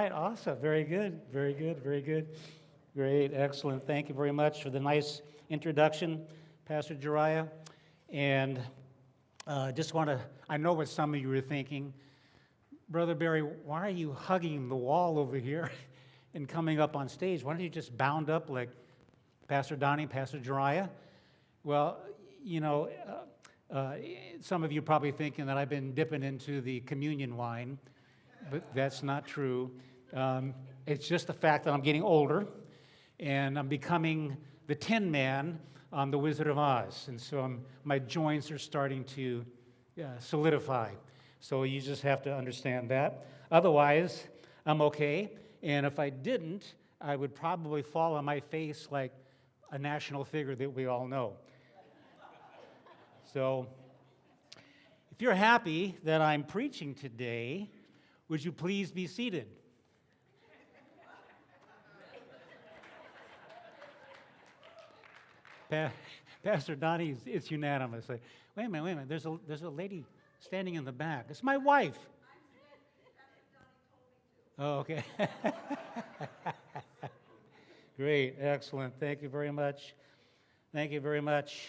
right, awesome. Very good, very good, very good. Great, excellent. Thank you very much for the nice introduction, Pastor Jariah. And just want to, I know what some of you are thinking. Brother Barry, why are you hugging the wall over here and coming up on stage? Why don't you just bound up like Pastor Donnie, Pastor Jariah? Well, you know, some of you probably thinking that I've been dipping into the communion wine, but that's not true. It's just the fact that I'm getting older, and I'm becoming the Tin Man on The Wizard of Oz, and so my joints are starting to solidify. So you just have to understand that. Otherwise, I'm okay, and if I didn't, I would probably fall on my face like a national figure that we all know. So if you're happy that I'm preaching today, would you please be seated? Pastor Donnie, it's unanimous. Like, wait a minute. There's a lady standing in the back. It's my wife. Oh, okay. Great, excellent. Thank you very much. Thank you very much.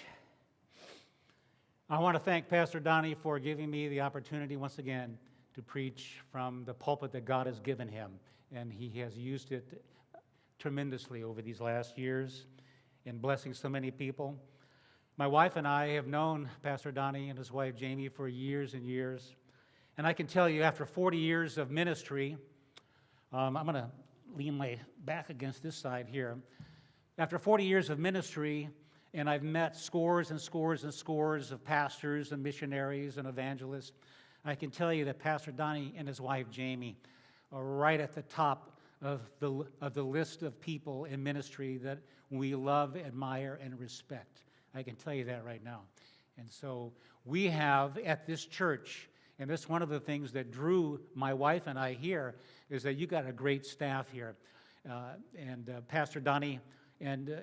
I want to thank Pastor Donnie for giving me the opportunity once again to preach from the pulpit that God has given him. And he has used it tremendously over these last years in blessing so many people. My wife and I have known Pastor Donnie and his wife Jamie for years and years. And I can tell you, after 40 years of ministry, I'm going to lean my back against this side here. After 40 years of ministry, and I've met scores and scores and scores of pastors and missionaries and evangelists, I can tell you that Pastor Donnie and his wife Jamie are right at the top of the list of people in ministry that we love, admire, and respect. I can tell you that right now. And so we have at this church, and that's one of the things that drew my wife and I here, is that you got a great staff here. Pastor Donnie and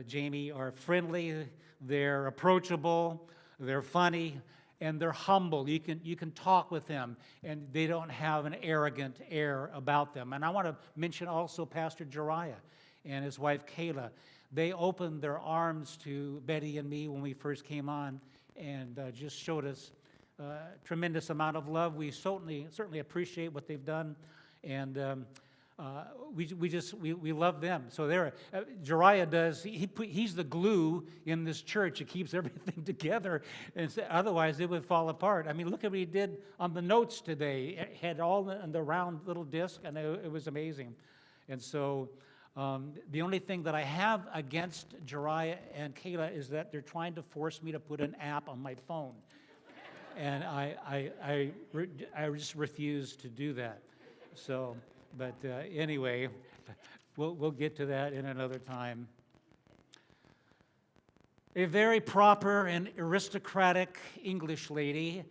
Jamie are friendly, they're approachable, they're funny, and they're humble. You can talk with them, and they don't have an arrogant air about them. And I want to mention also Pastor Jariah and his wife Kayla. They opened their arms to Betty and me when we first came on, and just showed us a tremendous amount of love. We certainly appreciate what they've done, and we love them. So Jariah does. He's the glue in this church. It keeps everything together, and otherwise it would fall apart. I mean, look at what he did on the notes today. It had all in the round little disc, and it was amazing. And so the only thing that I have against Jariah and Kayla is that they're trying to force me to put an app on my phone, and I just refuse to do that. So. But anyway, we'll get to that in another time. A very proper and aristocratic English lady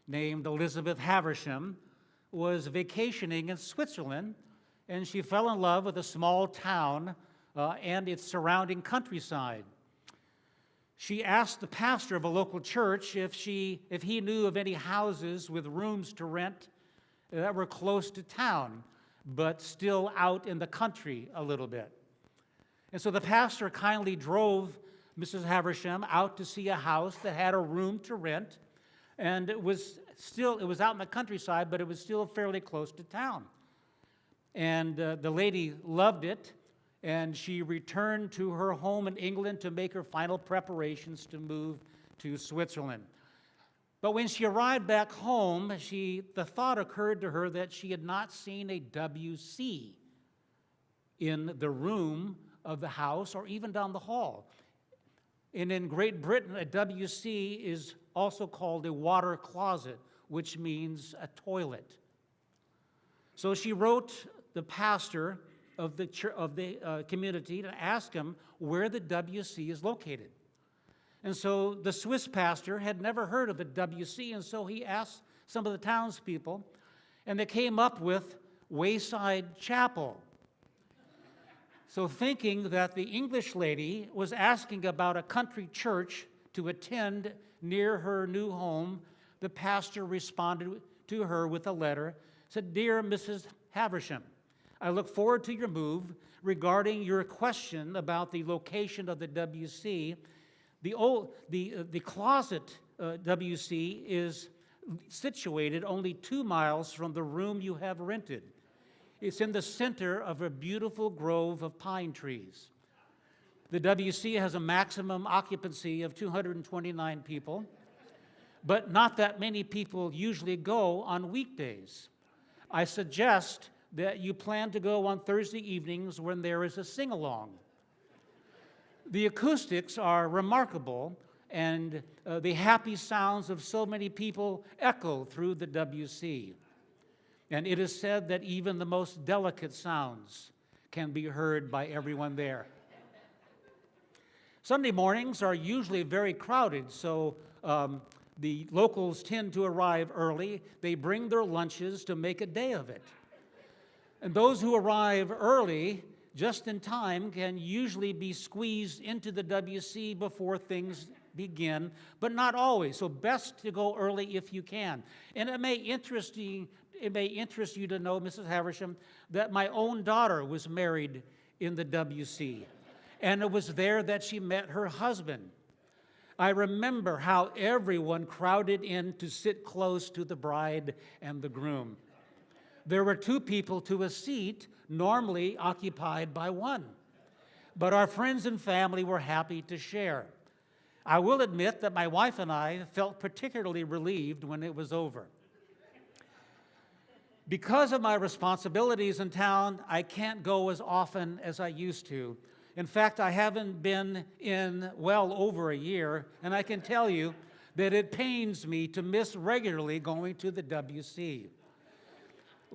named Elizabeth Haversham was vacationing in Switzerland, and she fell in love with a small town and its surrounding countryside. She asked the pastor of a local church if he knew of any houses with rooms to rent that were close to town, but still out in the country a little bit. And so the pastor kindly drove Mrs. Haversham out to see a house that had a room to rent, and it was out in the countryside, but it was still fairly close to town. And the lady loved it, and she returned to her home in England to make her final preparations to move to Switzerland. But when she arrived back home, the thought occurred to her that she had not seen a WC in the room of the house or even down the hall. And in Great Britain, a WC is also called a water closet, which means a toilet. So she wrote the pastor of the community to ask him where the WC is located. And so the Swiss pastor had never heard of a WC, and so he asked some of the townspeople, and they came up with Wayside Chapel. So thinking that the English lady was asking about a country church to attend near her new home, the pastor responded to her with a letter, said, "Dear Mrs. Haversham, I look forward to your move. Regarding your question about the location of the WC, the closet WC is situated only 2 miles from the room you have rented. It's in the center of a beautiful grove of pine trees. The WC has a maximum occupancy of 229 people, but not that many people usually go on weekdays. I suggest that you plan to go on Thursday evenings when there is a sing-along. The acoustics are remarkable, and the happy sounds of so many people echo through the WC. And it is said that even the most delicate sounds can be heard by everyone there. Sunday mornings are usually very crowded, so the locals tend to arrive early. They bring their lunches to make a day of it. And those who arrive early, just in time, can usually be squeezed into the WC before things begin, but not always. So best to go early if you can. And it may interest you to know, Mrs. Haversham, that my own daughter was married in the WC. And it was there that she met her husband. I remember how everyone crowded in to sit close to the bride and the groom. There were 2 people to a seat, normally occupied by 1. But our friends and family were happy to share. I will admit that my wife and I felt particularly relieved when it was over. Because of my responsibilities in town, I can't go as often as I used to. In fact, I haven't been in well over a year, and I can tell you that it pains me to miss regularly going to the WC.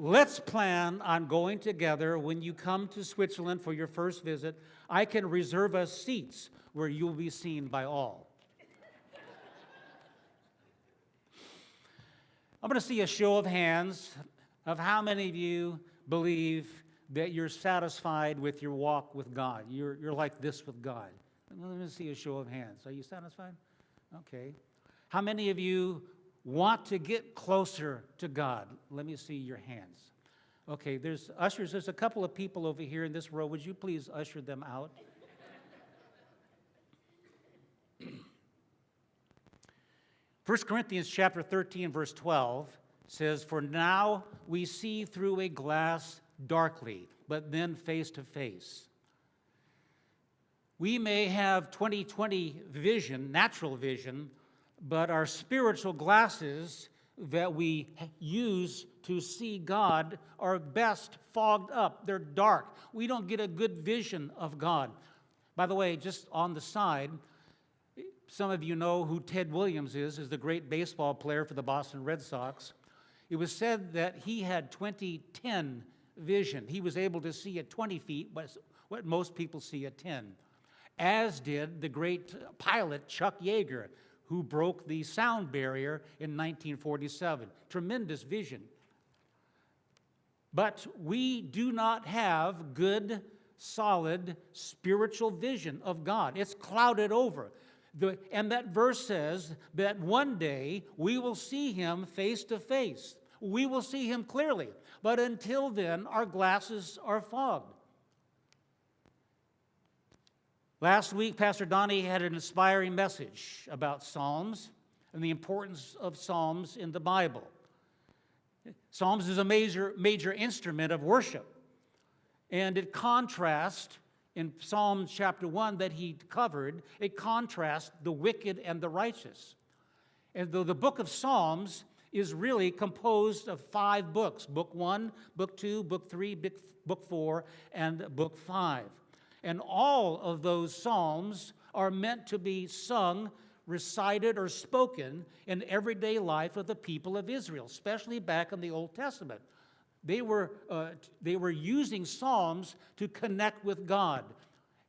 Let's plan on going together when you come to Switzerland for your first visit. I can reserve us seats where you'll be seen by all. I'm going to see a show of hands of how many of you believe that you're satisfied with your walk with God. You're like this with God. Let me see a show of hands. Are you satisfied? Okay. How many of you want to get closer to God? Let me see your hands. Okay, there's ushers. There's a couple of people over here in this row. Would you please usher them out? 1 Corinthians chapter 13, verse 12 says, "For now we see through a glass darkly, but then face to face." We may have 20/20 vision, natural vision, but our spiritual glasses that we use to see God are best fogged up. They're dark. We don't get a good vision of God. By the way, just on the side, some of you know who Ted Williams is the great baseball player for the Boston Red Sox. It was said that he had 20/10 vision. He was able to see at 20 feet what most people see at 10. As did the great pilot Chuck Yeager, who broke the sound barrier in 1947. Tremendous vision. But we do not have good, solid, spiritual vision of God. It's clouded over. And that verse says that one day we will see him face to face. We will see him clearly. But until then, our glasses are fogged. Last week, Pastor Donnie had an inspiring message about Psalms and the importance of Psalms in the Bible. Psalms is a major instrument of worship. And it contrasts, in Psalm chapter 1 that he covered, it contrasts the wicked and the righteous. And though the book of Psalms is really composed of 5 books, Book 1, Book 2, Book 3, Book 4, and Book 5. And all of those psalms are meant to be sung, recited, or spoken in everyday life of the people of Israel, especially back in the Old Testament. They were using psalms to connect with God.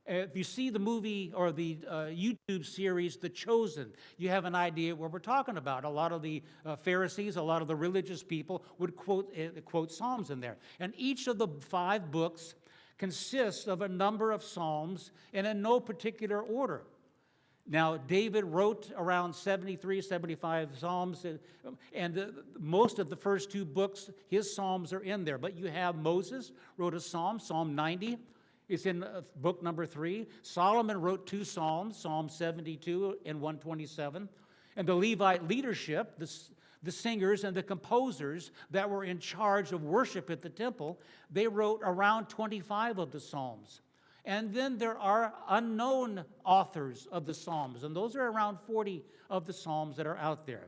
If you see the movie or the YouTube series, The Chosen, you have an idea what we're talking about. A lot of the Pharisees, a lot of the religious people would quote psalms in there. And each of the 5 books consists of a number of psalms and in no particular order. Now, David wrote around 73, 75 Psalms, and most of the first two books, his Psalms are in there. But you have Moses wrote a Psalm, Psalm 90. It's in book number 3. Solomon wrote 2 Psalms, Psalm 72 and 127. And the Levite leadership, the singers and the composers that were in charge of worship at the temple, they wrote around 25 of the Psalms. And then there are unknown authors of the Psalms, and those are around 40 of the Psalms that are out there.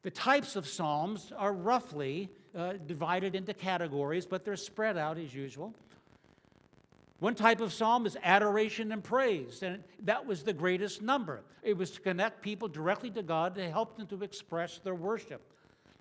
The types of Psalms are roughly divided into categories, but they're spread out as usual. One type of psalm is adoration and praise, and that was the greatest number. It was to connect people directly to God, to help them to express their worship.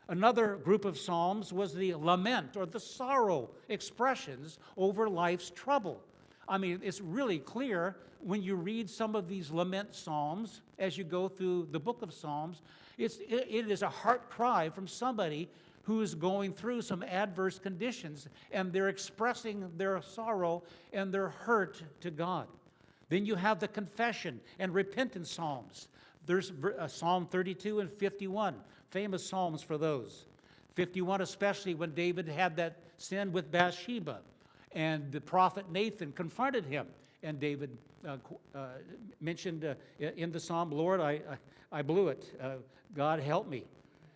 Another group of psalms was the lament or the sorrow expressions over life's trouble. I mean, it's really clear when you read some of these lament psalms as you go through the book of Psalms. It is a heart cry from somebody who is going through some adverse conditions, and they're expressing their sorrow and their hurt to God. Then you have the confession and repentance psalms. There's Psalm 32 and 51, famous psalms for those. 51 especially when David had that sin with Bathsheba, and the prophet Nathan confronted him, and David mentioned in the psalm, Lord, I blew it. God help me.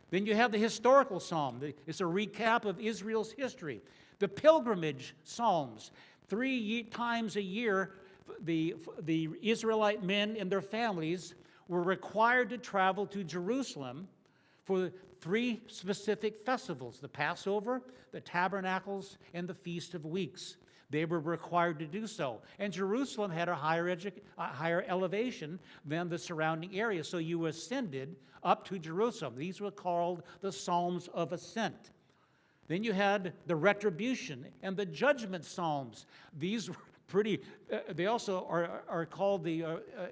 Then you have the historical psalm. It's a recap of Israel's history. The pilgrimage psalms. 3 times a year, the Israelite men and their families were required to travel to Jerusalem for 3 specific festivals: the Passover, the Tabernacles, and the Feast of Weeks. They were required to do so. And Jerusalem had a higher elevation than the surrounding area, so you ascended up to Jerusalem. These were called the Psalms of Ascent. Then you had the retribution and the judgment psalms. These were pretty, they also are called the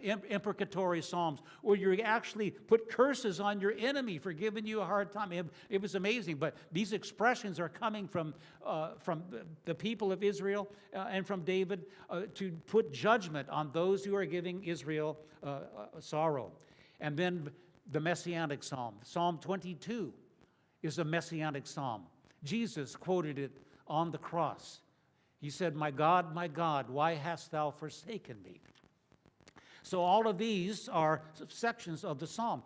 imprecatory psalms, where you actually put curses on your enemy for giving you a hard time. It was amazing, but these expressions are coming from the people of Israel and from David to put judgment on those who are giving Israel sorrow. And then the Messianic psalm. Psalm 22 is a Messianic psalm. Jesus quoted it on the cross. He said, my God, why hast thou forsaken me? So all of these are sections of the psalm.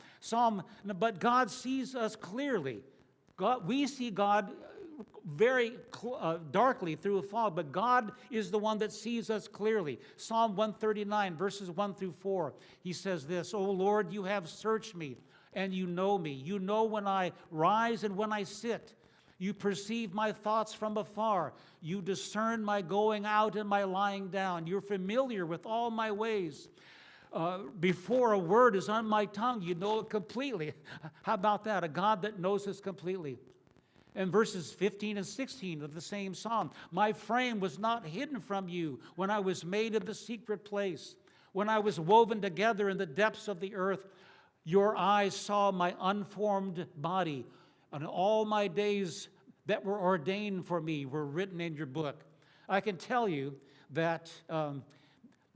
But God sees us clearly. We see God very darkly through a fog, but God is the one that sees us clearly. Psalm 139, verses 1 through 4, he says this, O Lord, you have searched me, and you know me. You know when I rise and when I sit. You perceive my thoughts from afar. You discern my going out and my lying down. You're familiar with all my ways. Before a word is on my tongue, you know it completely. How about that? A God that knows us completely. In verses 15 and 16 of the same psalm, my frame was not hidden from you when I was made in the secret place. When I was woven together in the depths of the earth, your eyes saw my unformed body. And all my days that were ordained for me were written in your book. I can tell you that the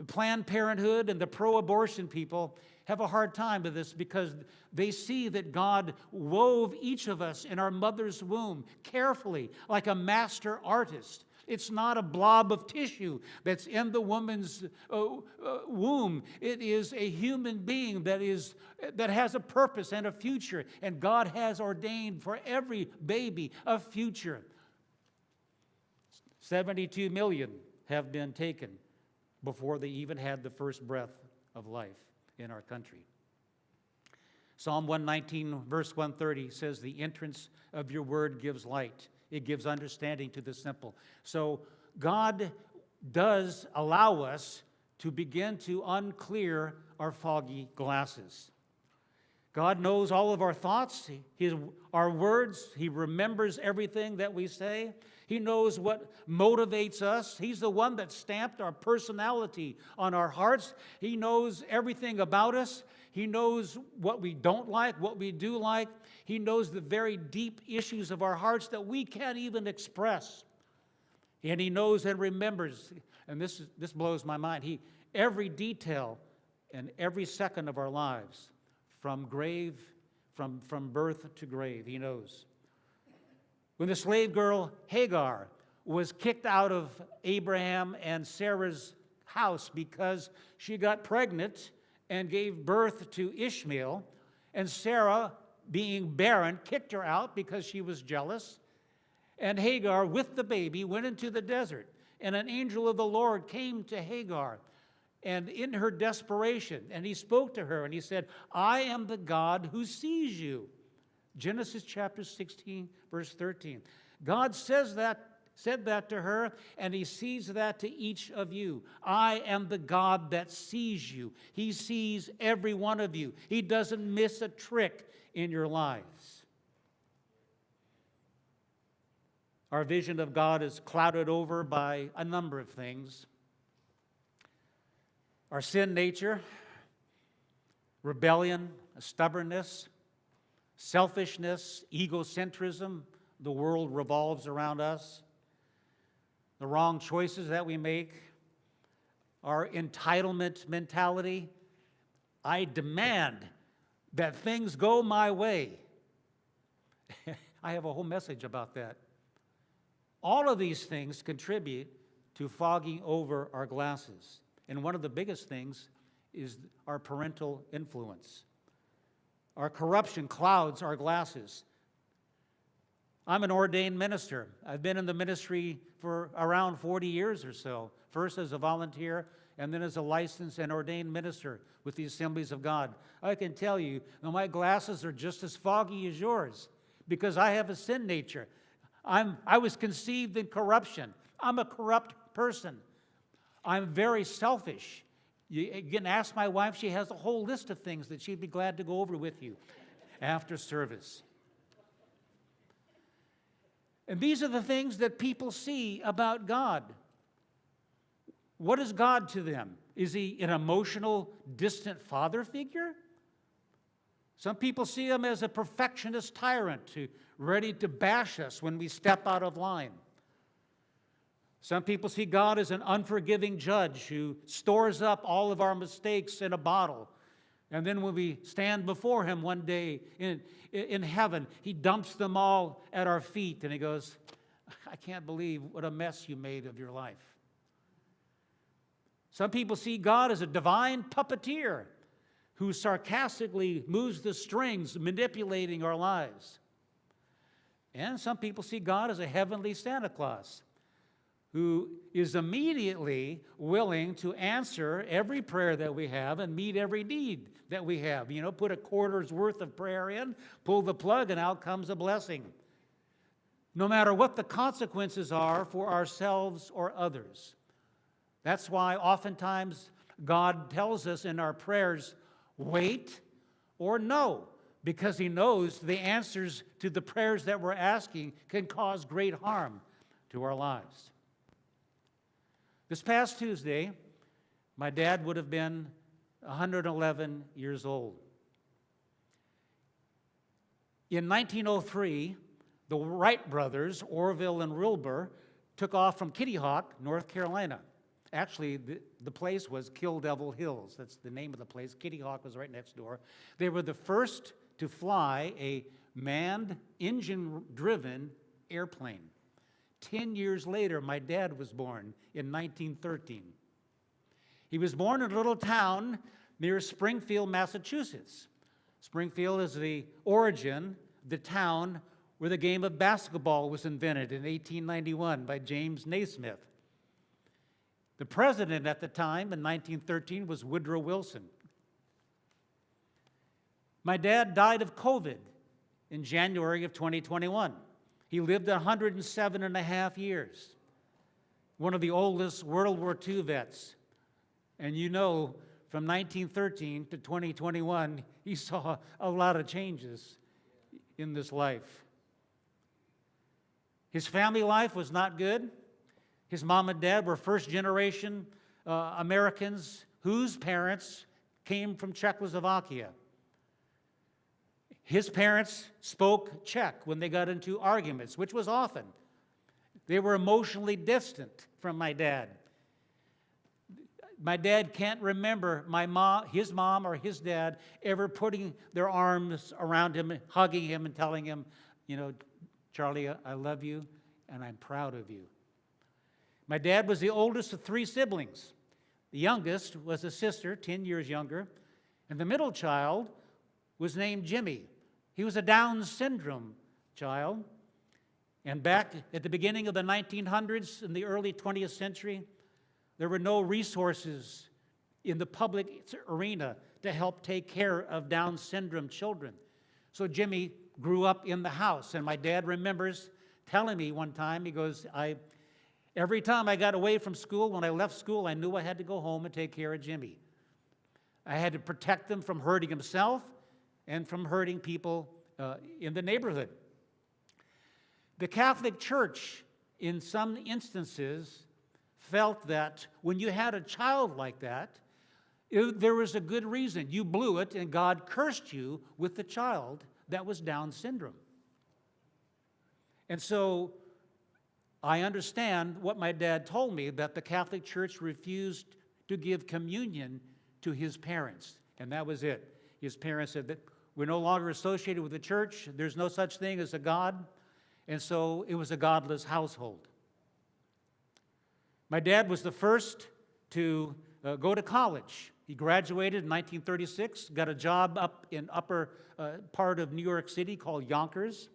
Planned Parenthood and the pro-abortion people have a hard time with this because they see that God wove each of us in our mother's womb carefully, like a master artist. It's not a blob of tissue that's in the woman's womb. It is a human being that has a purpose and a future, and God has ordained for every baby a future. 72 million have been taken before they even had the first breath of life in our country. Psalm 119, verse 130 says, the entrance of your word gives light. It gives understanding to the simple. So God does allow us to begin to unclear our foggy glasses. God knows all of our thoughts, our words. He remembers everything that we say. He knows what motivates us. He's the one that stamped our personality on our hearts. He knows everything about us. He knows what we don't like, what we do like. He knows the very deep issues of our hearts that we can't even express. And he knows and remembers, and this blows my mind, every detail and every second of our lives, from birth to grave. He knows. When the slave girl Hagar was kicked out of Abraham and Sarah's house because she got pregnant and gave birth to Ishmael, and Sarah, being barren, kicked her out because she was jealous, and Hagar, with the baby, went into the desert, and an angel of the Lord came to Hagar, and in her desperation, and he spoke to her, and he said, I am the God who sees you. Genesis chapter 16, verse 13. God said that to her, and he sees that to each of you. I am the God that sees you. He sees every one of you. He doesn't miss a trick in your lives. Our vision of God is clouded over by a number of things. Our sin nature, rebellion, stubbornness, selfishness, egocentrism. The world revolves around us. The wrong choices that we make, our entitlement mentality. I demand that things go my way. I have a whole message about that. All of these things contribute to fogging over our glasses. And one of the biggest things is our parental influence. Our corruption clouds our glasses. I'm an ordained minister. I've been in the ministry for around 40 years or so, first as a volunteer and then as a licensed and ordained minister with the Assemblies of God. I can tell you, my glasses are just as foggy as yours because I have a sin nature. I was conceived in corruption. I'm a corrupt person. I'm very selfish. You can ask my wife, she has a whole list of things that she'd be glad to go over with you after service. And these are the things that people see about God. What is God to them? Is he an emotional, distant father figure? Some people see him as a perfectionist tyrant ready to bash us when we step out of line. Some people see God as an unforgiving judge who stores up all of our mistakes in a bottle. And then when we stand before him one day in heaven, he dumps them all at our feet and he goes, I can't believe what a mess you made of your life. Some people see God as a divine puppeteer who sarcastically moves the strings, manipulating our lives. And some people see God as a heavenly Santa Claus who is immediately willing to answer every prayer that we have and meet every need that we have. You know, put a quarter's worth of prayer in, pull the plug, and out comes a blessing. No matter what the consequences are for ourselves or others. That's why oftentimes God tells us in our prayers, wait or no, because he knows the answers to the prayers that we're asking can cause great harm to our lives. This past Tuesday, my dad would have been 111 years old. In 1903, the Wright brothers, Orville and Wilbur, took off from Kitty Hawk, North Carolina. Actually, the place was Kill Devil Hills. That's the name of the place. Kitty Hawk was right next door. They were the first to fly a manned, engine-driven airplane. 10 years later, my dad was born in 1913. He was born in a little town near Springfield, Massachusetts. Springfield is the origin, the town where the game of basketball was invented in 1891 by James Naismith. The president at the time in 1913 was Woodrow Wilson. My dad died of COVID in January of 2021. He lived 107 and a half years. One of the oldest World War II vets. And you know, from 1913 to 2021, he saw a lot of changes in this life. His family life was not good. His mom and dad were first-generation Americans whose parents came from Czechoslovakia. His parents spoke Czech when they got into arguments, which was often. They were emotionally distant from my dad. My dad can't remember his mom or his dad ever putting their arms around him, hugging him, and telling him, Charlie, I love you, and I'm proud of you. My dad was the oldest of 3 siblings. The youngest was a sister, 10 years younger, and the middle child was named Jimmy. He was a Down syndrome child. And back at the beginning of the 1900s, in the early 20th century, there were no resources in the public arena to help take care of Down syndrome children. So Jimmy grew up in the house, and my dad remembers telling me one time, he goes, every time I got away from school, when I left school, I knew I had to go home and take care of Jimmy. I had to protect him from hurting himself and from hurting people in the neighborhood. The Catholic Church, in some instances, felt that when you had a child like that, there was a good reason. You blew it, and God cursed you with the child that was Down syndrome. And so I understand what my dad told me, that the Catholic Church refused to give communion to his parents, and that was it. His parents said that we're no longer associated with the church. There's no such thing as a God. And so it was a godless household. My dad was the first to go to college. He graduated in 1936, got a job up in upper part of New York City called Yonkers.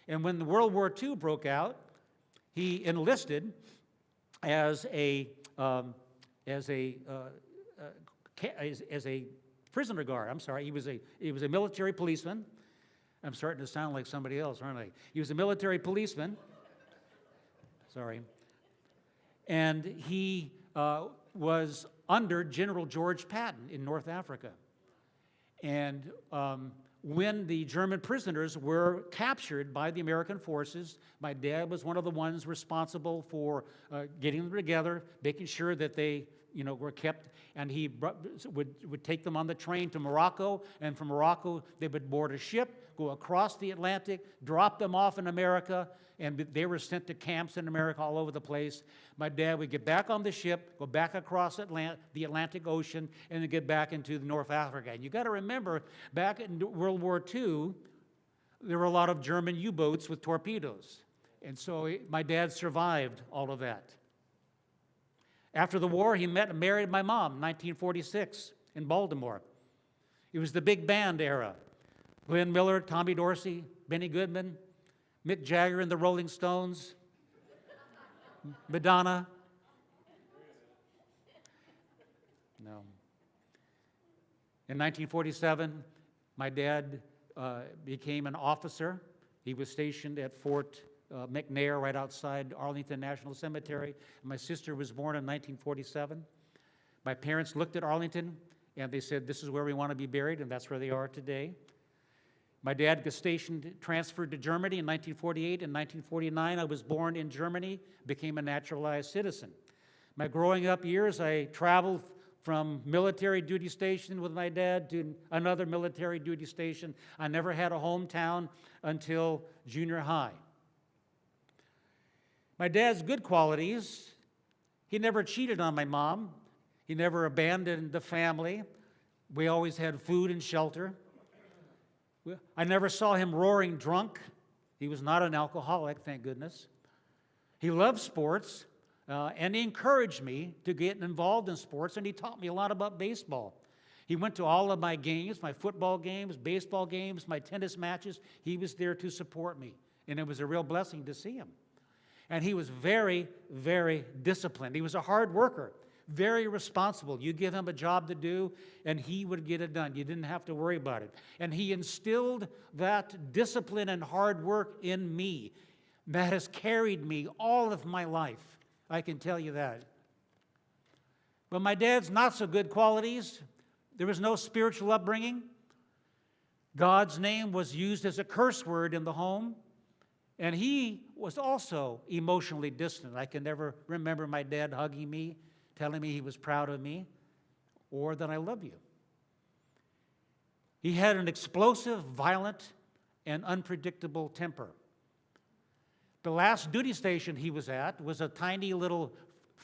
And when the World War II broke out, he enlisted as a prisoner guard. I'm sorry, he was a military policeman. I'm starting to sound like somebody else, aren't I? He was a military policeman. Sorry. And he was under General George Patton in North Africa. And when the German prisoners were captured by the American forces, my dad was one of the ones responsible for getting them together, making sure that they were kept, and he would take them on the train to Morocco, and from Morocco they would board a ship, go across the Atlantic, drop them off in America, and they were sent to camps in America all over the place. My dad would get back on the ship, go back across the Atlantic Ocean, and then get back into North Africa. And you got to remember, back in World War II, there were a lot of German U-boats with torpedoes. And so my dad survived all of that. After the war, he met and married my mom in 1946 in Baltimore. It was the big band era. Glenn Miller, Tommy Dorsey, Benny Goodman, Mick Jagger and the Rolling Stones, Madonna. No. In 1947, my dad became an officer. He was stationed at Fort McNair, right outside Arlington National Cemetery. My sister was born in 1947. My parents looked at Arlington and they said, this is where we want to be buried, and that's where they are today. My dad got transferred to Germany in 1948. In 1949, I was born in Germany, became a naturalized citizen. My growing up years, I traveled from military duty station with my dad to another military duty station. I never had a hometown until junior high. My dad's good qualities: he never cheated on my mom. He never abandoned the family. We always had food and shelter. I never saw him roaring drunk. He was not an alcoholic, thank goodness. He loved sports, and he encouraged me to get involved in sports, and he taught me a lot about baseball. He went to all of my games, my football games, baseball games, my tennis matches. He was there to support me, and it was a real blessing to see him. And he was very, very disciplined. He was a hard worker, very responsible. You give him a job to do, and he would get it done. You didn't have to worry about it. And he instilled that discipline and hard work in me that has carried me all of my life. I can tell you that. But my dad's not so good qualities. There was no spiritual upbringing. God's name was used as a curse word in the home. And he was also emotionally distant. I can never remember my dad hugging me, telling me he was proud of me, or that I love you. He had an explosive, violent, and unpredictable temper. The last duty station he was at was a tiny little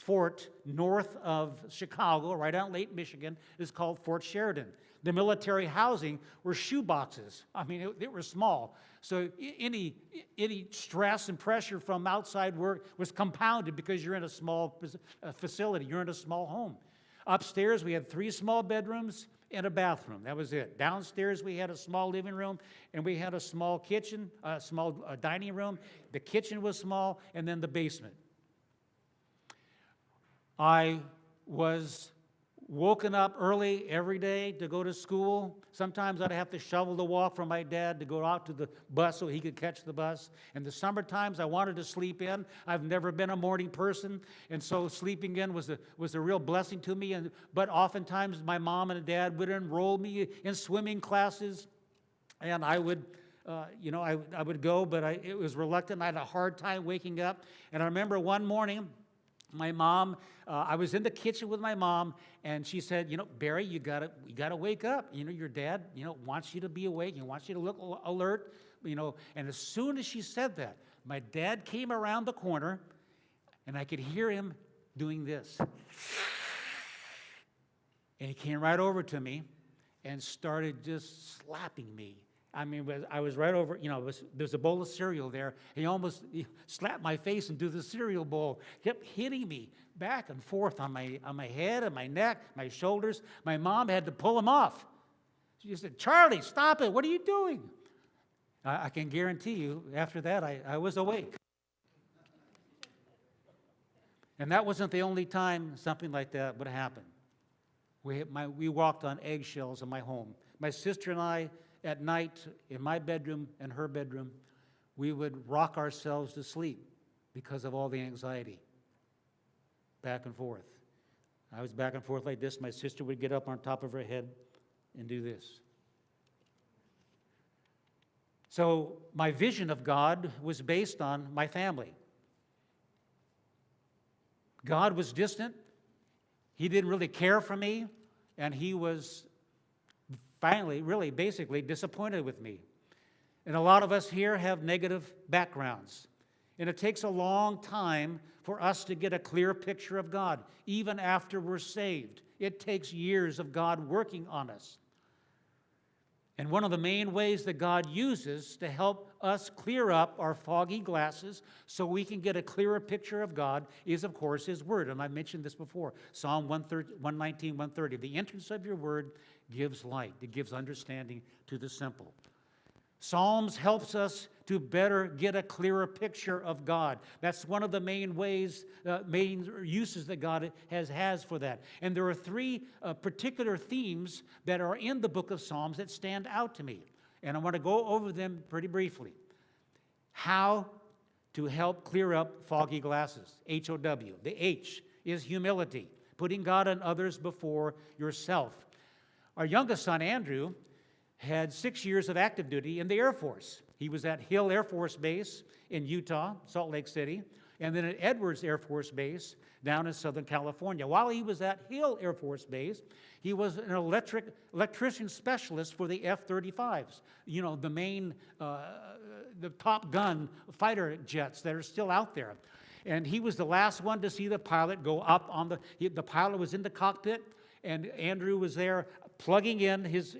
fort north of Chicago, right on Lake Michigan, is called Fort Sheridan. The military housing were shoe boxes. I mean, they were small. So any stress and pressure from outside work was compounded because you're in a small facility. You're in a small home. Upstairs, we had 3 small bedrooms and a bathroom. That was it. Downstairs, we had a small living room, and we had a small kitchen, a small dining room. The kitchen was small, and then the basement. I was woken up early every day to go to school. Sometimes I'd have to shovel the walk from my dad to go out to the bus so he could catch the bus. In the summer times, I wanted to sleep in. I've never been a morning person, and so sleeping in was a real blessing to me. But oftentimes, my mom and dad would enroll me in swimming classes, and I would I would go, but it was reluctant. I had a hard time waking up. And I remember one morning, my mom, I was in the kitchen with my mom, and she said, Barry, you gotta wake up. Your dad, wants you to be awake. He wants you to look alert, And as soon as she said that, my dad came around the corner, and I could hear him doing this. And he came right over to me and started just slapping me. I mean, I was right over, there's a bowl of cereal there. He slapped my face into the cereal bowl, kept hitting me back and forth on my head and my neck, my shoulders. My mom had to pull him off. She said, Charlie, stop it. What are you doing? I can guarantee you, after that, I was awake. And that wasn't the only time something like that would happen. We walked on eggshells in my home. My sister and I, at night, in my bedroom and her bedroom, we would rock ourselves to sleep because of all the anxiety. Back and forth. I was back and forth like this. My sister would get up on top of her head and do this. So my vision of God was based on my family. God was distant. He didn't really care for me, and he was finally, really, basically disappointed with me. And a lot of us here have negative backgrounds. And it takes a long time for us to get a clear picture of God, even after we're saved. It takes years of God working on us. And one of the main ways that God uses to help us clear up our foggy glasses so we can get a clearer picture of God is, of course, His Word. And I mentioned this before, Psalm 119, 130. The entrance of your Word gives light. It gives understanding to the simple. Psalms helps us to better get a clearer picture of God. That's one of the main ways, main uses that God has for that. And there are 3 particular themes that are in the book of Psalms that stand out to me. And I want to go over them pretty briefly. How to help clear up foggy glasses, H-O-W. The H is humility, putting God and others before yourself. Our youngest son, Andrew, had 6 years of active duty in the Air Force. He was at Hill Air Force Base in Utah, Salt Lake City, and then at Edwards Air Force Base down in Southern California. While he was at Hill Air Force Base, he was an electrician specialist for the F-35s, the main, the Top Gun fighter jets that are still out there. And he was the last one to see the pilot go up on the pilot was in the cockpit, and Andrew was there plugging in his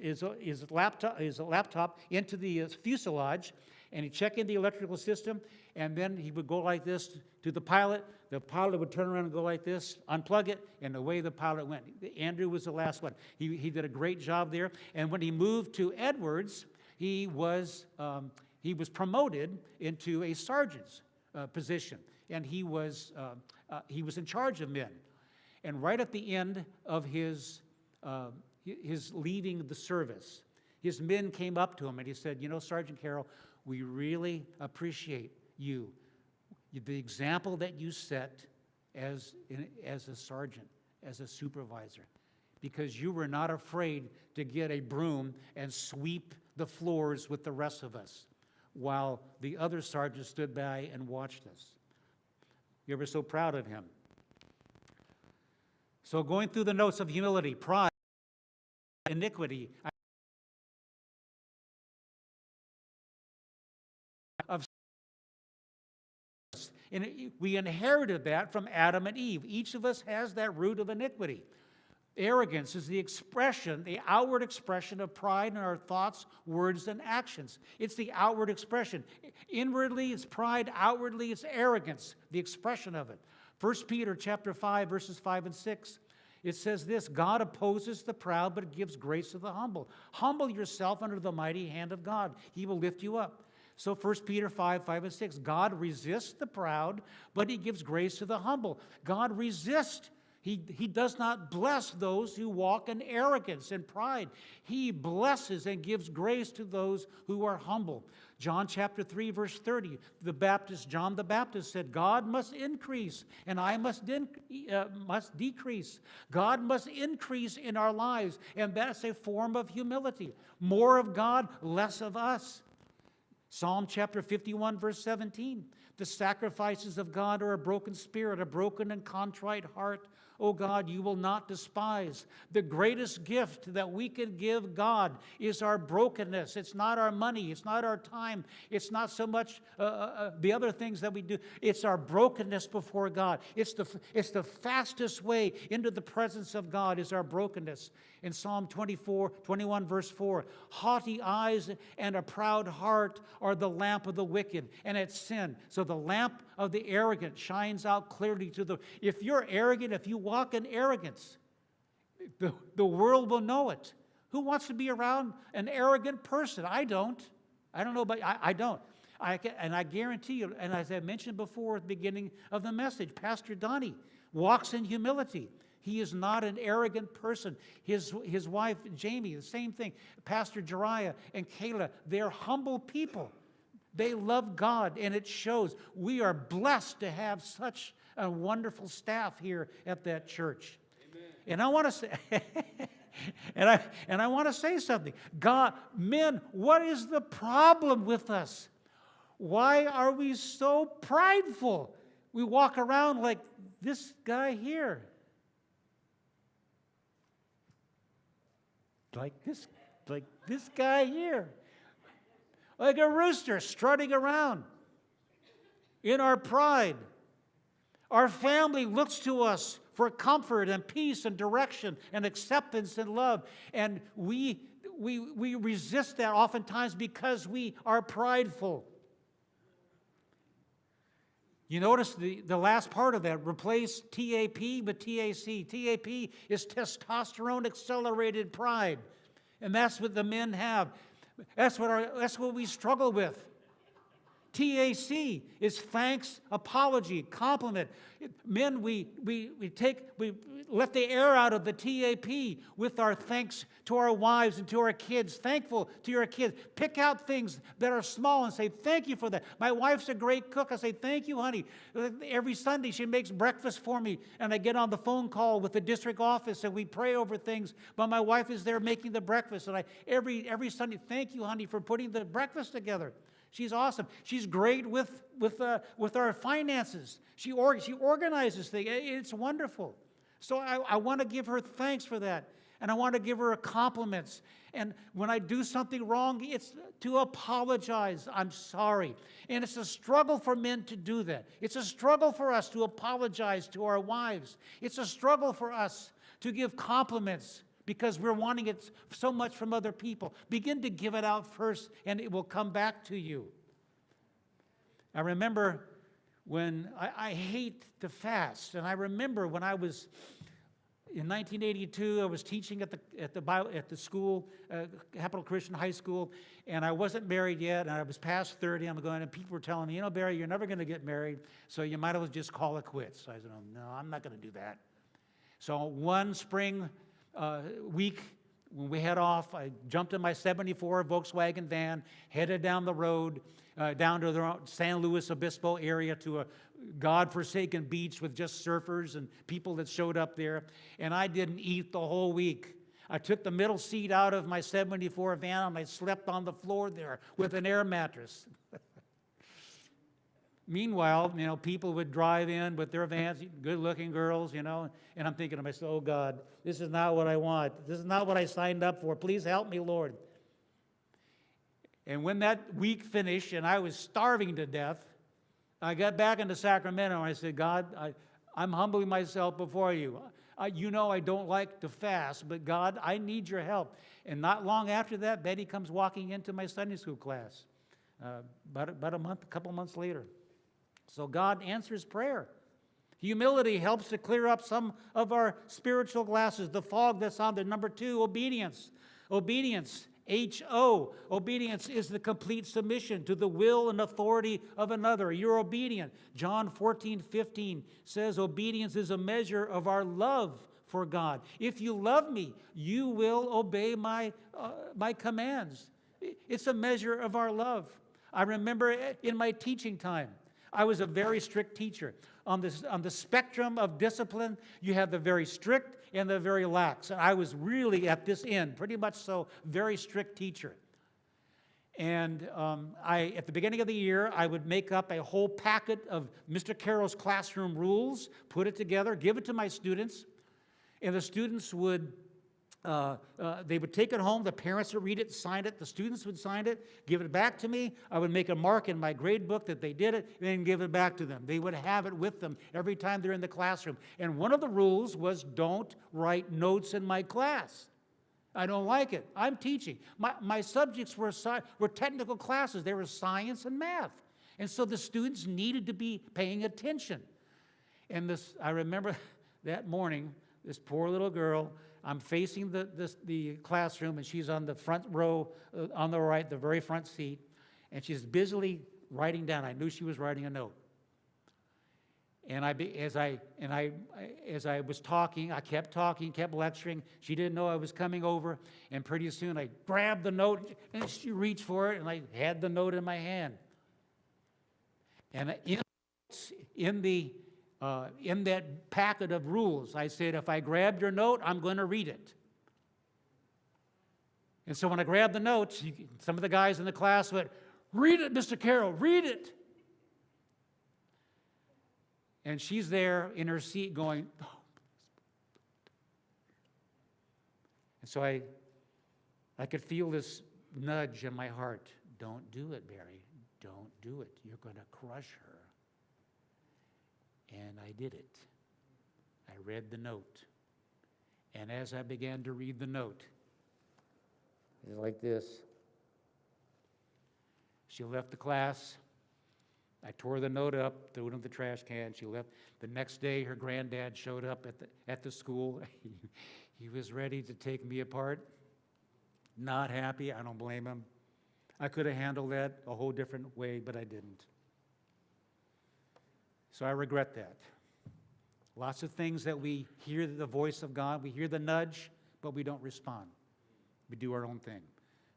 laptop into the fuselage, and he'd check in the electrical system, and then he would go like this to the pilot. The pilot would turn around and go like this, unplug it, and away the pilot went. Andrew was the last one. He did a great job there. And when he moved to Edwards, he was promoted into a sergeant's position, and he was in charge of men. And right at the end of his leaving the service, his men came up to him and he said, Sergeant Carroll, we really appreciate you, the example that you set as a sergeant, as a supervisor, because you were not afraid to get a broom and sweep the floors with the rest of us while the other sergeants stood by and watched us. You were so proud of him. So going through the notes of humility, pride, iniquity, of And we inherited that from Adam and Eve. Each of us has that root of iniquity. Arrogance is the expression, the outward expression of pride in our thoughts, words, and actions. It's the outward expression. Inwardly, it's pride. Outwardly, it's arrogance, the expression of it. 1 Peter chapter 5, verses 5 and 6. It says this, God opposes the proud, but gives grace to the humble. Humble yourself under the mighty hand of God. He will lift you up. So 1 Peter 5, 5 and 6. God resists the proud, but he gives grace to the humble. God resists. He does not bless those who walk in arrogance and pride. He blesses and gives grace to those who are humble. John chapter 3, verse 30, John the Baptist said, God must increase and I must decrease. God must increase in our lives, and that's a form of humility. More of God, less of us. Psalm chapter 51, verse 17, the sacrifices of God are a broken spirit, a broken and contrite heart. Oh God, you will not despise. The greatest gift that we can give God is our brokenness. It's not our money. It's not our time. It's not so much the other things that we do. It's our brokenness before God. It's the fastest way into the presence of God is our brokenness. In Psalm 21, verse 4, haughty eyes and a proud heart are the lamp of the wicked, and it's sin. So the lamp of the arrogant shines out clearly to the... If you're arrogant, if you walk in arrogance, the world will know it. Who wants to be around an arrogant person? I don't. I don't know, but I don't. And I guarantee you, and as I mentioned before at the beginning of the message, Pastor Donnie walks in humility. He is not an arrogant person. His wife, Jamie, the same thing. Pastor Jariah and Kayla, they're humble people. They love God, and it shows. We are blessed to have such a wonderful staff here at that church. Amen. And I want to say, and I want to say something. God, men, what is the problem with us? Why are we so prideful? We walk around like this guy here. Like this guy here. Like a rooster strutting around in our pride. Our family looks to us for comfort and peace and direction and acceptance and love. And we resist that oftentimes because we are prideful. You notice the last part of that, replace TAP with TAC. TAP is testosterone accelerated pride. And that's what the men have. That's what we struggle with. TAC is thanks, apology, compliment. Men, we let the air out of the TAP with our thanks to our wives and to our kids. Thankful to your kids. Pick out things that are small and say, thank you for that. My wife's a great cook. I say, thank you, honey. Every Sunday she makes breakfast for me, and I get on the phone call with the district office and we pray over things. But my wife is there making the breakfast, and every Sunday, thank you, honey, for putting the breakfast together. She's awesome. She's great with our finances. She organizes things. It's wonderful. So I want to give her thanks for that. And I want to give her compliments. And when I do something wrong, it's to apologize. I'm sorry. And it's a struggle for men to do that. It's a struggle for us to apologize to our wives. It's a struggle for us to give compliments, because we're wanting it so much from other people. Begin to give it out first, and it will come back to you. I remember when I hate to fast, and I remember when I was in 1982, I was teaching at the school, Capital Christian High School, and I wasn't married yet, and I was past 30. I'm going, and people were telling me, Barry, you're never going to get married, so you might as well just call it quits. So I said, no, I'm not going to do that. So one spring week, when we head off, I jumped in my 74 Volkswagen van, headed down the road, down to the San Luis Obispo area to a God-forsaken beach with just surfers and people that showed up there. And I didn't eat the whole week. I took the middle seat out of my 74 van and I slept on the floor there with an air mattress. Meanwhile, people would drive in with their vans, good-looking girls, and I'm thinking to myself, oh, God, this is not what I want. This is not what I signed up for. Please help me, Lord. And when that week finished and I was starving to death, I got back into Sacramento and I said, God, I'm humbling myself before you. You know I don't like to fast, but God, I need your help. And not long after that, Betty comes walking into my Sunday school class, about a couple months later. So God answers prayer. Humility helps to clear up some of our spiritual glasses, the fog that's on there. Number 2, obedience. Obedience, H-O. Obedience is the complete submission to the will and authority of another. You're obedient. John 14:15 says obedience is a measure of our love for God. If you love me, you will obey my commands. It's a measure of our love. I remember in my teaching time, I was a very strict teacher. On the spectrum of discipline, you have the very strict and the very lax. And I was really at this end, pretty much so, very strict teacher. And at the beginning of the year, I would make up a whole packet of Mr. Carroll's classroom rules, put it together, give it to my students, and the students would they would take it home, the parents would read it, sign it, the students would sign it, give it back to me. I would make a mark in my grade book that they did it, and then give it back to them. They would have it with them every time they're in the classroom. And one of the rules was don't write notes in my class. I don't like it. I'm teaching. My subjects were technical classes. They were science and math. And so the students needed to be paying attention. And I remember that morning, this poor little girl, I'm facing the classroom, and she's on the front row, on the right, the very front seat, and she's busily writing down. I knew she was writing a note. And as I was talking, I kept talking, kept lecturing. She didn't know I was coming over, and pretty soon I grabbed the note, and she reached for it, and I had the note in my hand. And in that packet of rules, I said, if I grab your note, I'm going to read it. And so when I grabbed the notes, some of the guys in the class went, read it, Mr. Carroll, read it. And she's there in her seat going, oh. And so I could feel this nudge in my heart. Don't do it, Barry. Don't do it. You're going to crush her. And I did it. I read the note. And as I began to read the note, it was like this. She left the class. I tore the note up, threw it in the trash can. She left. The next day, her granddad showed up at the school. He was ready to take me apart. Not happy. I don't blame him. I could have handled that a whole different way, but I didn't. So I regret that. Lots of things that we hear the voice of God, we hear the nudge, but we don't respond. We do our own thing.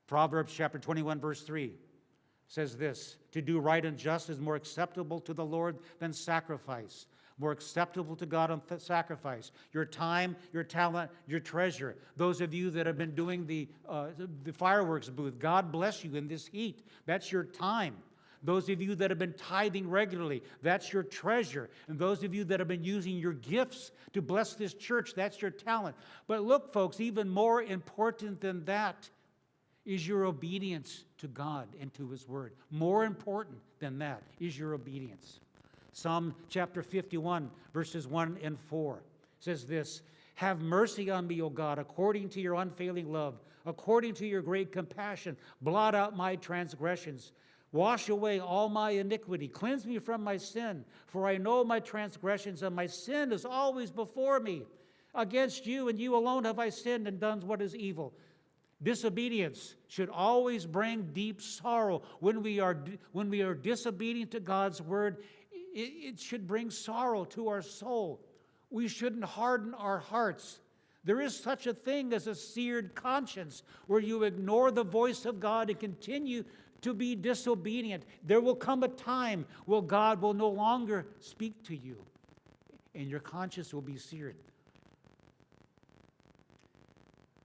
Proverbs chapter 21, verse 3 says this, to do right and just is more acceptable to the Lord than sacrifice. More acceptable to God than sacrifice. Your time, your talent, your treasure. Those of you that have been doing the fireworks booth, God bless you in this heat. That's your time. Those of you that have been tithing regularly, that's your treasure. And those of you that have been using your gifts to bless this church, that's your talent. But look, folks, even more important than that is your obedience to God and to His Word. More important than that is your obedience. Psalm chapter 51, verses 1 and 4 says this, have mercy on me, O God, according to your unfailing love, according to your great compassion. Blot out my transgressions. Wash away all my iniquity. Cleanse me from my sin, for I know my transgressions, and my sin is always before me. Against you and you alone have I sinned and done what is evil. Disobedience should always bring deep sorrow. When we are disobedient to God's word, it should bring sorrow to our soul. We shouldn't harden our hearts. There is such a thing as a seared conscience, where you ignore the voice of God and continue to be disobedient. There will come a time where God will no longer speak to you, and your conscience will be seared.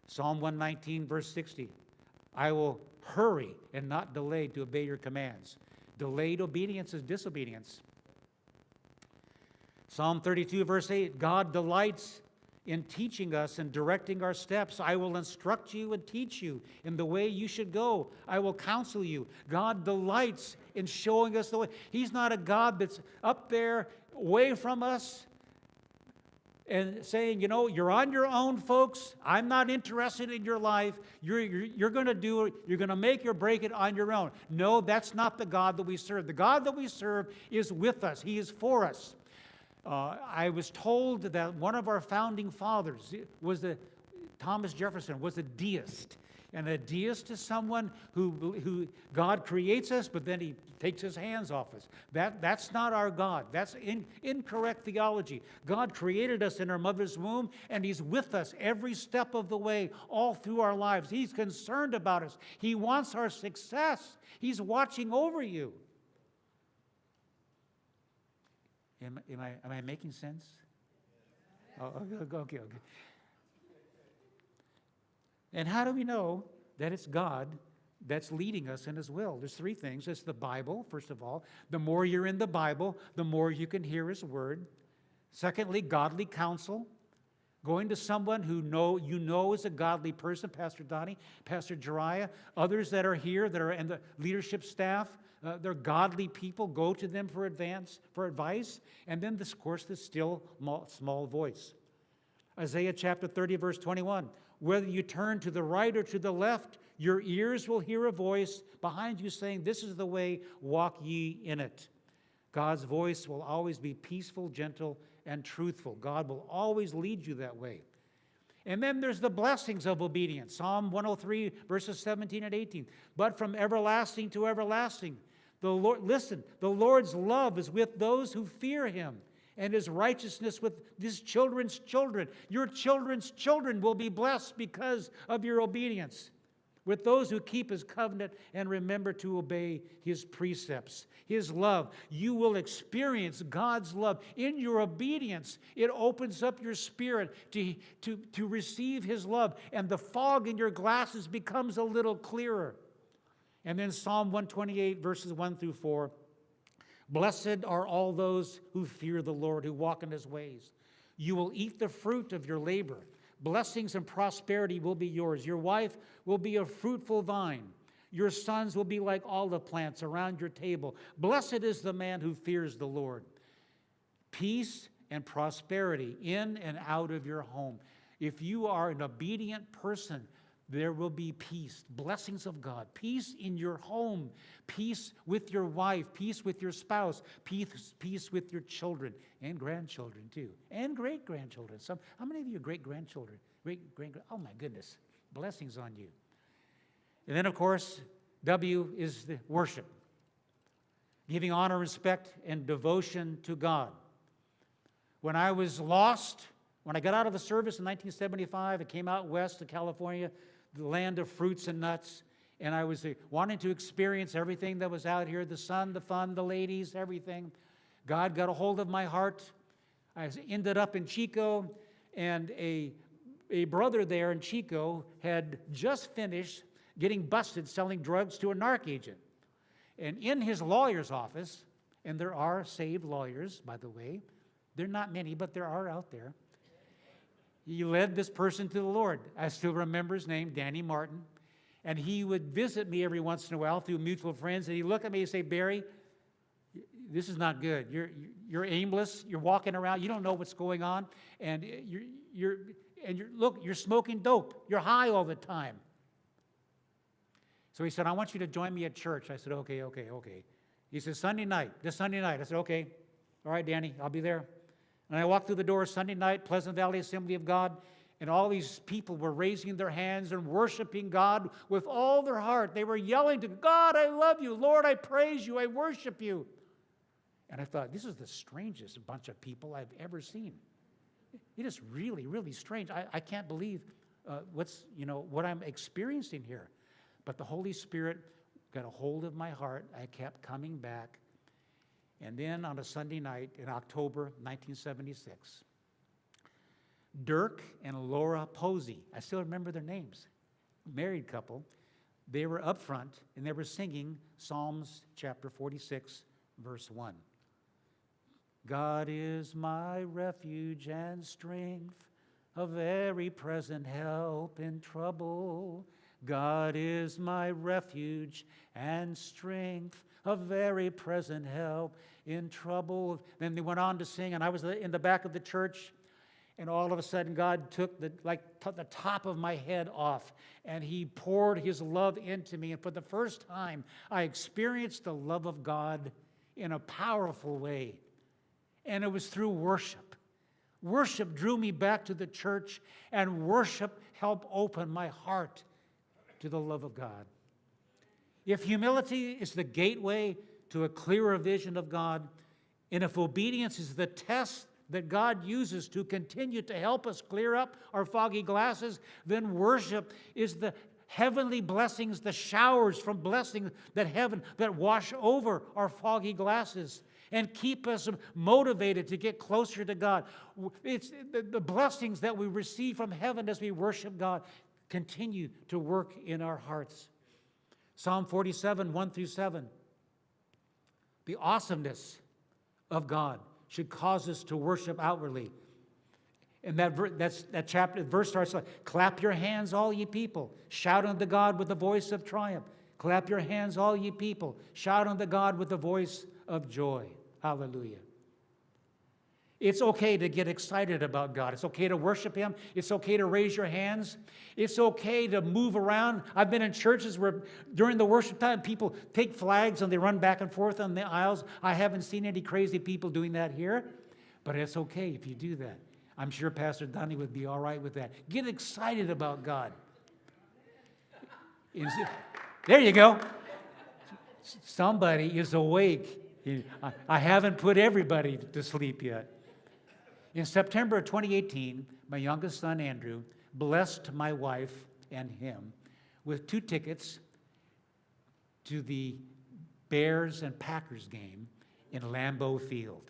Psalm 119, verse 60. I will hurry and not delay to obey your commands. Delayed obedience is disobedience. Psalm 32, verse 8. God delights in teaching us and directing our steps. I will instruct you and teach you in the way you should go. I will counsel you. God delights and showing us the way. He's not a God that's up there away from us and saying, you're on your own, folks. I'm not interested in your life. You're going to do it. You're going to make or break it on your own. No, that's not the God that we serve. The God that we serve is with us. He is for us. I was told that one of our founding fathers Thomas Jefferson was a deist. And a deist is someone who God creates us, but then he takes his hands off us. That's not our God. That's incorrect theology. God created us in our mother's womb, and he's with us every step of the way, all through our lives. He's concerned about us. He wants our success. He's watching over you. Am I making sense? Oh, okay. And how do we know that it's God that's leading us in his will? There's three things. It's the Bible, first of all. The more you're in the Bible, the more you can hear his word. Secondly, godly counsel. Going to someone who you know is a godly person, Pastor Donnie, Pastor Jariah, others that are here that are in the leadership staff, they're godly people. Go to them for advice. And then, of course, the still small voice. Isaiah chapter 30, verse 21. Whether you turn to the right or to the left, your ears will hear a voice behind you saying, this is the way, walk ye in it. God's voice will always be peaceful, gentle, and truthful. God will always lead you that way. And then there's the blessings of obedience. Psalm 103, verses 17 and 18. But from everlasting to everlasting, the Lord's love is with those who fear him, and his righteousness with his children's children. Your children's children will be blessed because of your obedience. With those who keep his covenant and remember to obey his precepts. His love. You will experience God's love. In your obedience, it opens up your spirit to receive his love. And the fog in your glasses becomes a little clearer. And then Psalm 128, verses 1 through 4. Blessed are all those who fear the Lord, who walk in his ways. You will eat the fruit of your labor. Blessings and prosperity will be yours. Your wife will be a fruitful vine. Your sons will be like olive plants around your table. Blessed is the man who fears the Lord. Peace and prosperity in and out of your home. If you are an obedient person, there will be peace, blessings of God, peace in your home, peace with your wife, peace with your spouse, peace with your children and grandchildren too, and great-grandchildren. How many of you are great-grandchildren? Oh my goodness, blessings on you. And then, of course, W is the worship, giving honor, respect, and devotion to God. When I was lost, when I got out of the service in 1975, I came out west to California, the land of fruits and nuts, and I was wanting to experience everything that was out here, the sun, the fun, the ladies, everything. God got a hold of my heart. I ended up in Chico, and a brother there in Chico had just finished getting busted selling drugs to a narc agent. And in his lawyer's office, and there are saved lawyers, by the way, there are not many, but there are out there, he led this person to the Lord. I still remember his name, Danny Martin. And he would visit me every once in a while through mutual friends. And he'd look at me and say, Barry, this is not good. You're aimless. You're walking around. You don't know what's going on. And you're smoking dope. You're high all the time. So he said, I want you to join me at church. I said, okay. He said, this Sunday night. I said, okay. All right, Danny, I'll be there. And I walked through the door Sunday night, Pleasant Valley Assembly of God, and all these people were raising their hands and worshiping God with all their heart. They were yelling to God, I love you. Lord, I praise you. I worship you. And I thought, this is the strangest bunch of people I've ever seen. It is really, really strange. I can't believe what I'm experiencing here. But the Holy Spirit got a hold of my heart. I kept coming back. And then on a Sunday night in October 1976, Dirk and Laura Posey, I still remember their names, married couple, they were up front and they were singing Psalms chapter 46, verse 1. God is my refuge and strength, a very present help in trouble. God is my refuge and strength, a very present help in trouble. Then they went on to sing, and I was in the back of the church, and all of a sudden God took the top of my head off, and He poured His love into me. And for the first time, I experienced the love of God in a powerful way. And it was through worship. Worship drew me back to the church, and worship helped open my heart to the love of God. If humility is the gateway to a clearer vision of God, and if obedience is the test that God uses to continue to help us clear up our foggy glasses, then worship is the heavenly blessings, the showers from blessings that heaven that wash over our foggy glasses and keep us motivated to get closer to God. It's the blessings that we receive from heaven as we worship God continue to work in our hearts. Psalm 47, 1 through 7. The awesomeness of God should cause us to worship outwardly. And that verse starts like, clap your hands, all ye people. Shout unto God with the voice of triumph. Clap your hands, all ye people. Shout unto God with the voice of joy. Hallelujah. It's okay to get excited about God. It's okay to worship Him. It's okay to raise your hands. It's okay to move around. I've been in churches where during the worship time, people take flags and they run back and forth on the aisles. I haven't seen any crazy people doing that here, but it's okay if you do that. I'm sure Pastor Donnie would be all right with that. Get excited about God. There you go. Somebody is awake. I haven't put everybody to sleep yet. In September of 2018, my youngest son, Andrew, blessed my wife and him with 2 tickets to the Bears and Packers game in Lambeau Field.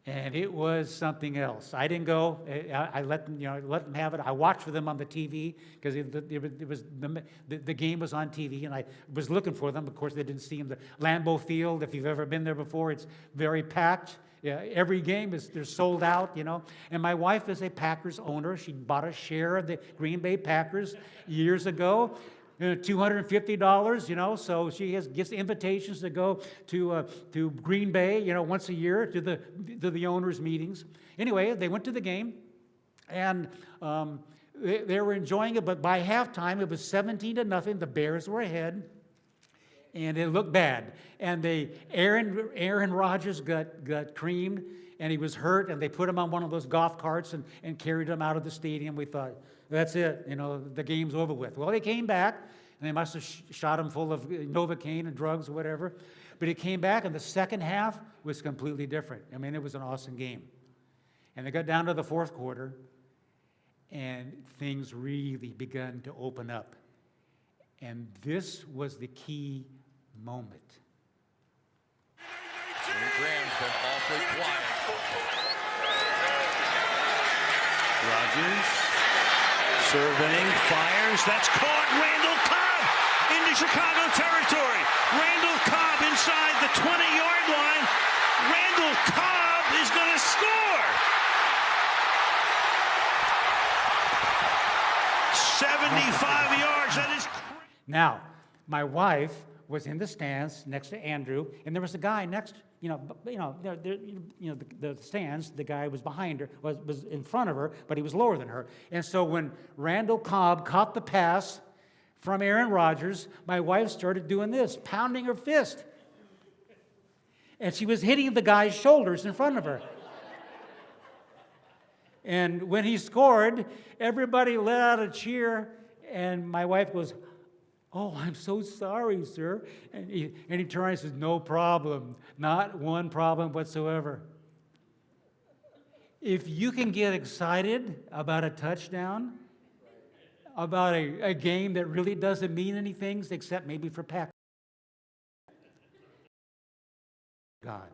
And it was something else. I didn't go. I let them have it. I watched for them on the TV because the game was on TV, and I was looking for them. Of course, they didn't see them. The Lambeau Field, if you've ever been there before, it's very packed. Yeah, every game they're sold out, And my wife is a Packers owner. She bought a share of the Green Bay Packers years ago. $250, so she gets invitations to go to Green Bay, once a year to the owners' meetings. Anyway, they went to the game, and they were enjoying it. But by halftime, it was 17-0. The Bears were ahead, and it looked bad. And Aaron Rodgers got creamed, and he was hurt. And they put him on one of those golf carts and carried him out of the stadium. We thought, that's it, the game's over with. Well, they came back, and they must have shot him full of Novocaine and drugs or whatever. But he came back, and the second half was completely different. I mean, it was an awesome game. And they got down to the fourth quarter, and things really began to open up. And this was the key moment. Graham's been awfully quiet. Rodgers surveying, fires. That's caught. Randall Cobb into Chicago territory. Randall Cobb inside the 20-yard line. Randall Cobb is going to score. 75 yards. That is crazy. Now, my wife was in the stands next to Andrew, and there was a guy next, the stands. The guy was behind her, was in front of her, but he was lower than her. And so when Randall Cobb caught the pass from Aaron Rodgers, my wife started doing this, pounding her fist, and she was hitting the guy's shoulders in front of her. And when he scored, everybody let out a cheer, and my wife goes, "Oh, I'm so sorry, sir." And he turned around and says, "No problem, not one problem whatsoever." If you can get excited about a touchdown, about a game that really doesn't mean anything except maybe for Packers, God.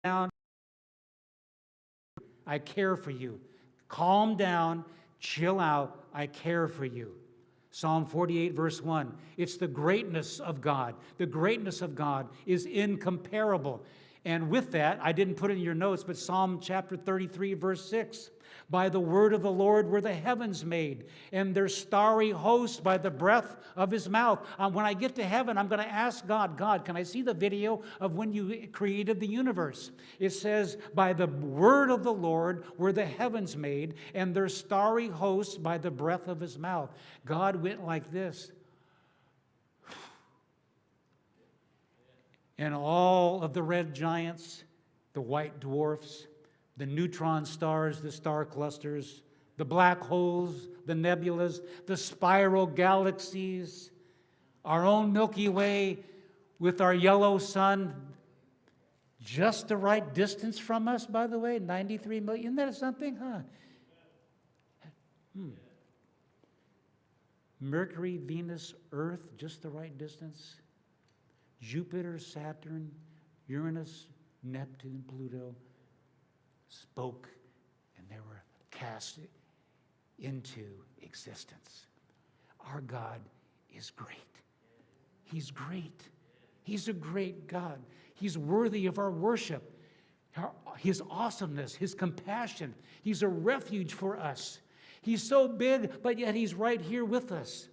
Down. I care for you. Calm down, chill out, I care for you. Psalm 48, verse 1. It's the greatness of God. The greatness of God is incomparable. And with that, I didn't put it in your notes, but Psalm chapter 33, verse 6. By the word of the Lord were the heavens made, and their starry hosts by the breath of his mouth. When I get to heaven, I'm going to ask God, God, can I see the video of when you created the universe? It says, by the word of the Lord were the heavens made, and their starry hosts by the breath of his mouth. God went like this. And all of the red giants, the white dwarfs, the neutron stars, the star clusters, the black holes, the nebulas, the spiral galaxies, our own Milky Way with our yellow sun, just the right distance from us, by the way, 93 million. Isn't that something, huh? Mercury, Venus, Earth, just the right distance. Jupiter, Saturn, Uranus, Neptune, Pluto spoke, and they were cast into existence. Our God is great. He's great. He's a great God. He's worthy of our worship, his awesomeness, his compassion. He's a refuge for us. He's so big, but yet he's right here with us.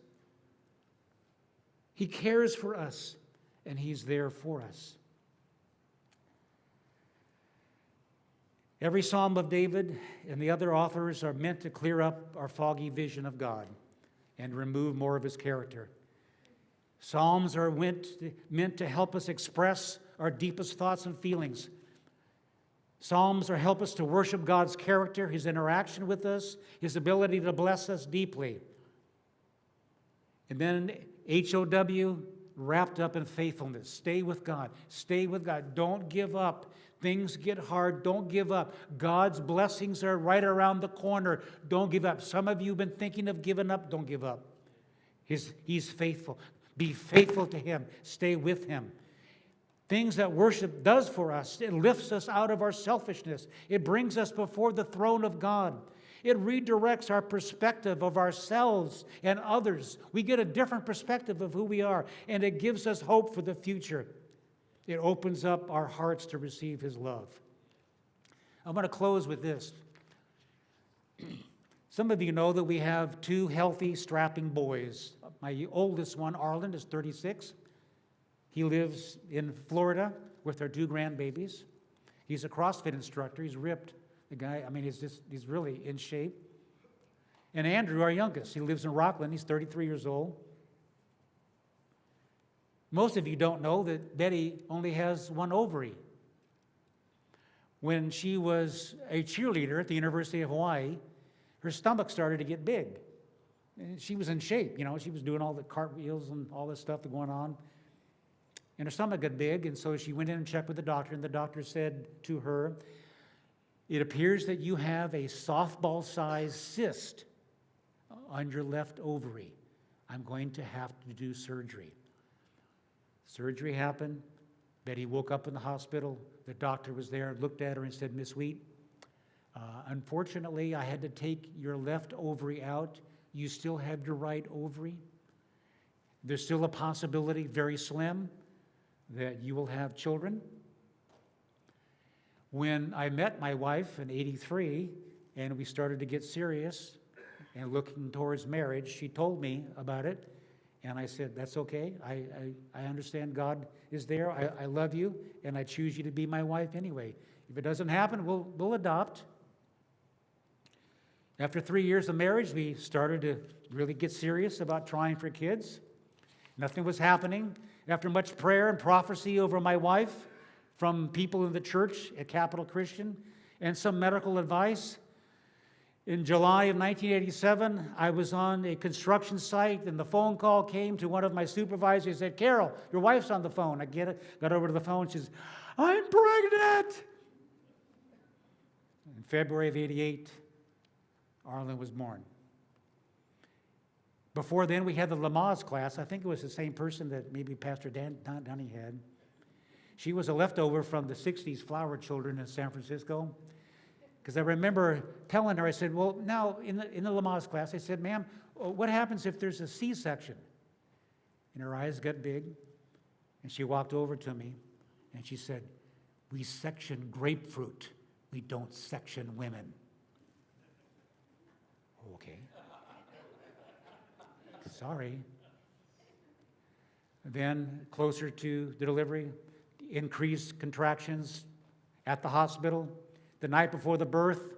He cares for us, and he's there for us. Every Psalm of David and the other authors are meant to clear up our foggy vision of God and remove more of his character. Psalms are meant to help us express our deepest thoughts and feelings. Psalms are help us to worship God's character, his interaction with us, his ability to bless us deeply. And then HOW, wrapped up in faithfulness. Stay with God. Stay with God. Don't give up. Things get hard. Don't give up. God's blessings are right around the corner. Don't give up. Some of you have been thinking of giving up. Don't give up. He's faithful. Be faithful to him. Stay with him. Things that worship does for us, it lifts us out of our selfishness. It brings us before the throne of God. It redirects our perspective of ourselves and others. We get a different perspective of who we are, and it gives us hope for the future. It opens up our hearts to receive his love. I'm going to close with this. Some of you know that we have two healthy, strapping boys. My oldest one, Arlen, is 36. He lives in Florida with our two grandbabies. He's a CrossFit instructor. He's ripped. The guy, I mean, he's really in shape. And Andrew, our youngest, he lives in Rockland. He's 33 years old. Most of you don't know that Betty only has one ovary. When she was a cheerleader at the University of Hawaii, her stomach started to get big. And she was in shape, you know. She was doing all the cartwheels and all this stuff going on. And her stomach got big, and so she went in and checked with the doctor, and the doctor said to her, it appears that you have a softball-sized cyst on your left ovary. I'm going to have to do surgery. Surgery happened. Betty woke up in the hospital. The doctor was there, looked at her and said, Miss Wheat, unfortunately, I had to take your left ovary out. You still have your right ovary. There's still a possibility, very slim, that you will have children. When I met my wife in '83 and we started to get serious and looking towards marriage, she told me about it, and I said, that's okay. I understand God is there. I love you, and I choose you to be my wife anyway. If it doesn't happen, we'll adopt. After 3 years of marriage, we started to really get serious about trying for kids. Nothing was happening. After much prayer and prophecy over my wife from people in the church at Capital Christian and some medical advice, in July of 1987, I was on a construction site, and the phone call came to one of my supervisors. He said, Carol, your wife's on the phone. I get it, got over to the phone. She says, I'm pregnant. In February of '88, Arlen was born. Before then, we had the Lamaze class. I think it was the same person that maybe Pastor Donnie had. She was a leftover from the 60s flower children in San Francisco. Because I remember telling her, I said, well, now, in the Lamaze class, I said, ma'am, what happens if there's a C-section? And her eyes got big, and she walked over to me, and she said, We section grapefruit. We don't section women. Okay. Sorry. Then, closer to the delivery, increased contractions at the hospital. The night before the birth,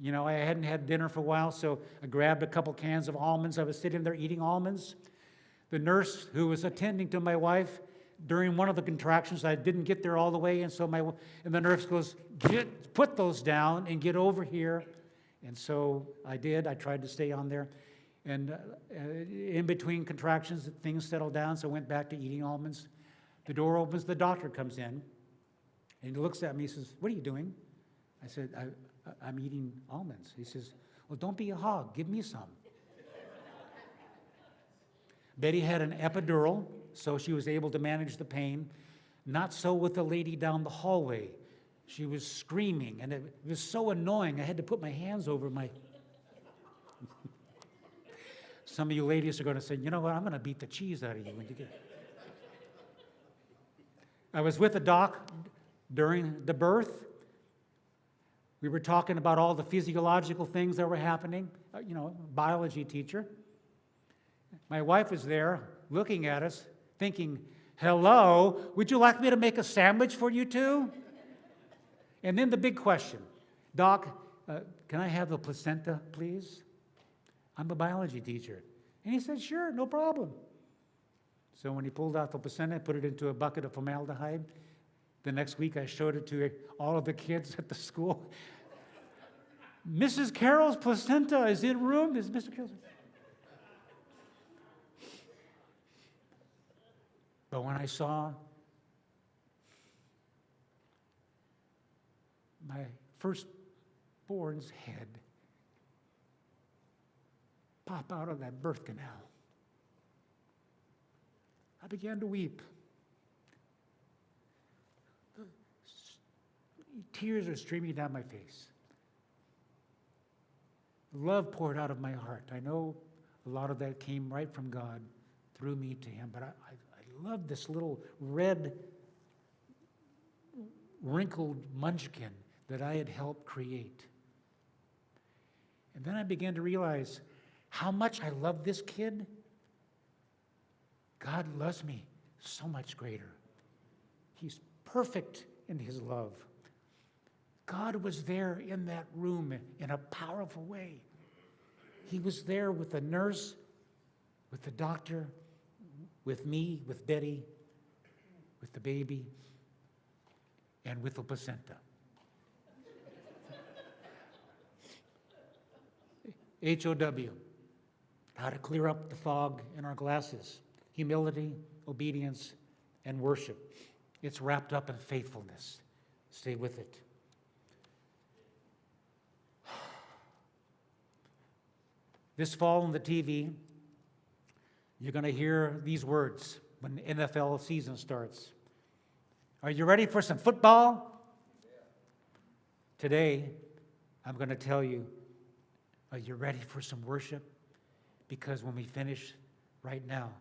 I hadn't had dinner for a while, so I grabbed a couple cans of almonds. I was sitting there eating almonds. The nurse who was attending to my wife, during one of the contractions, I didn't get there all the way, and the nurse goes, put those down and get over here. And so I did. I tried to stay on there. And in between contractions, things settled down, so I went back to eating almonds. The door opens, the doctor comes in, and he looks at me, he says, "What are you doing?" I said, I'm eating almonds. He says, "Well, don't be a hog. Give me some." Betty had an epidural, so she was able to manage the pain. Not so with the lady down the hallway. She was screaming, and it was so annoying. I had to put my hands over my... Some of you ladies are going to say, "You know what, I'm going to beat the cheese out of you when you get..." I was with a doc during the birth. We were talking about all the physiological things that were happening, biology teacher. My wife was there looking at us, thinking, "Hello, would you like me to make a sandwich for you two?" And then the big question, "Doc, can I have the placenta, please? I'm a biology teacher." And he said, "Sure, no problem." So when he pulled out the placenta, I put it into a bucket of formaldehyde. The next week, I showed it to all of the kids at the school. "Mrs. Carroll's placenta is in room." Is Mr. Carroll's? But when I saw my firstborn's head pop out of that birth canal, I began to weep. Tears are streaming down my face. Love poured out of my heart. I know a lot of that came right from God through me to him, but I love this little red, wrinkled munchkin that I had helped create. And then I began to realize how much I love this kid. God loves me so much greater. He's perfect in his love. God was there in that room in a powerful way. He was there with the nurse, with the doctor, with me, with Betty, with the baby, and with the placenta. HOW, how to clear up the fog in our glasses. Humility, obedience, and worship. It's wrapped up in faithfulness. Stay with it. This fall on the TV, you're going to hear these words when the NFL season starts. Are you ready for some football? Today, I'm going to tell you, are you ready for some worship? Because when we finish right now,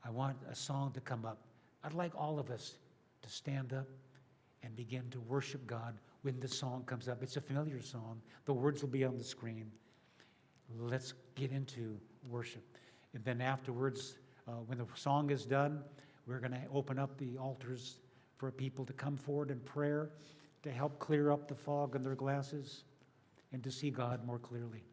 I want a song to come up. I'd like all of us to stand up and begin to worship God when the song comes up. It's a familiar song. The words will be on the screen. Let's get into worship. And then afterwards, when the song is done, we're going to open up the altars for people to come forward in prayer to help clear up the fog in their glasses and to see God more clearly.